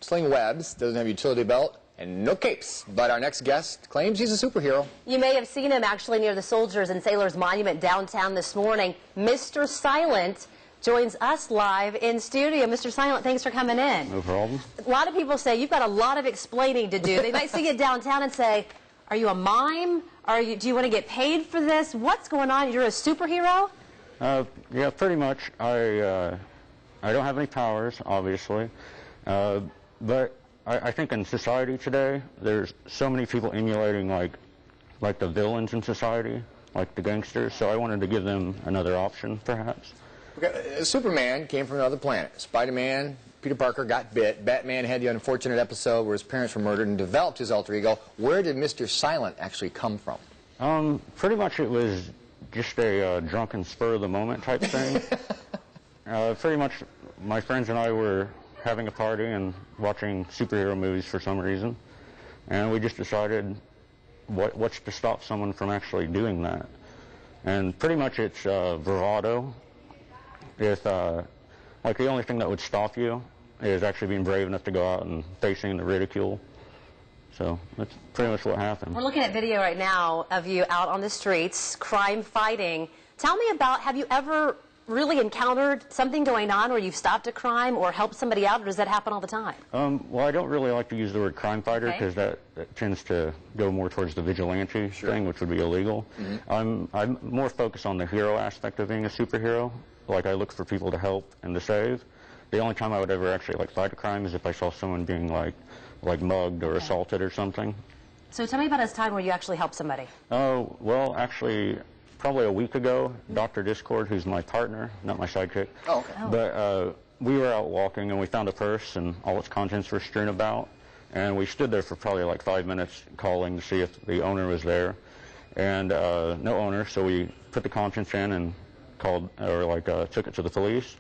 sling webs, doesn't have a utility belt, and no capes. But our next guest claims he's a superhero. You may have seen him actually near the Soldiers and Sailors Monument downtown this morning. Mr. Silent joins us live in studio. Mr. Silent, thanks for coming in. No problem. A lot of people say you've got a lot of explaining to do. They might see you downtown and say, are you a mime? Do you want to get paid for this? What's going on? You're a superhero? Yeah, pretty much. I don't have any powers, obviously, but I think in society today, there's so many people emulating like the villains in society, like the gangsters. So I wanted to give them another option, perhaps. Okay, Superman came from another planet. Spider-Man, Peter Parker got bit. Batman had the unfortunate episode where his parents were murdered and developed his alter ego. Where did Mr. Silent actually come from? Pretty much it was just a drunken spur-of-the-moment type thing. Pretty much my friends and I were having a party and watching superhero movies for some reason, and we just decided what's to stop someone from actually doing that. And pretty much it's bravado. If like the only thing that would stop you is actually being brave enough to go out and facing the ridicule. So that's pretty much what happened. We're looking at video right now of you out on the streets, crime fighting. Tell me about, have you ever really encountered something going on where you've stopped a crime or helped somebody out, or does that happen all the time? Well, I don't really like to use the word crime fighter because that tends to go more towards the vigilante thing, which would be illegal. I'm more focused on the hero aspect of being a superhero. Like, I look for people to help and to save. The only time I would ever actually fight a crime is if I saw someone being like mugged or assaulted or something. So tell me about a time where you actually helped somebody. Oh, well, actually, probably a week ago, Dr. Discord, who's my partner, not my sidekick, but we were out walking and we found a purse and all its contents were strewn about, and we stood there for probably like 5 minutes calling to see if the owner was there, and no owner, so we put the contents in and called, or took it to the police,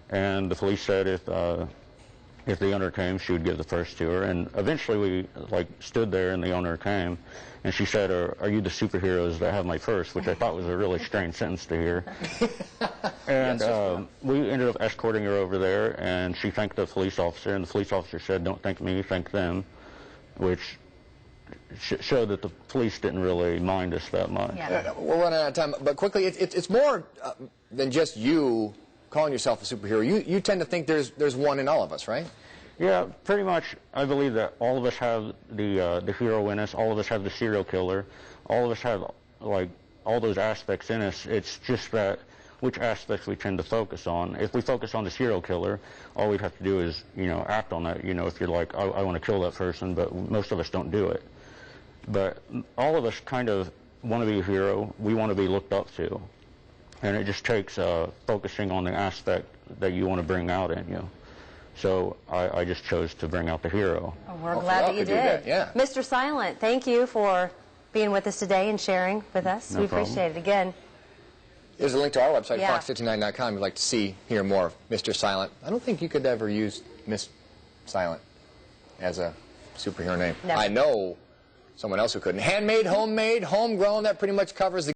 and the police said if the owner came, she would give the purse to her. And eventually we stood there and the owner came, and she said, are you the superheroes that have my purse? Which I thought was a really strange sentence to hear. And we ended up escorting her over there, and she thanked the police officer, and the police officer said, don't thank me, thank them, which showed that the police didn't really mind us that much. We're running out of time, but quickly, it's more than just you calling yourself a superhero. You tend to think there's one in all of us, right? Yeah, pretty much. I believe that all of us have the hero in us. All of us have the serial killer. All of us have all those aspects in us. It's just that which aspects we tend to focus on. If we focus on the serial killer, all we'd have to do is act on that. If you're like, I want to kill that person, but most of us don't do it. But all of us kind of want to be a hero. We want to be looked up to. And it just takes focusing on the aspect that you want to bring out in you. So I just chose to bring out the hero. Oh, we're glad that you did. Yeah. Mr. Silent, thank you for being with us today and sharing with us. No we problem. appreciate it. Again, there's a link to our website, Yeah. fox59.com. If you'd like to hear more of Mr. Silent. I don't think you could ever use Miss Silent as a superhero name. Never. I know someone else who couldn't. Handmade, homemade, homegrown, that pretty much covers the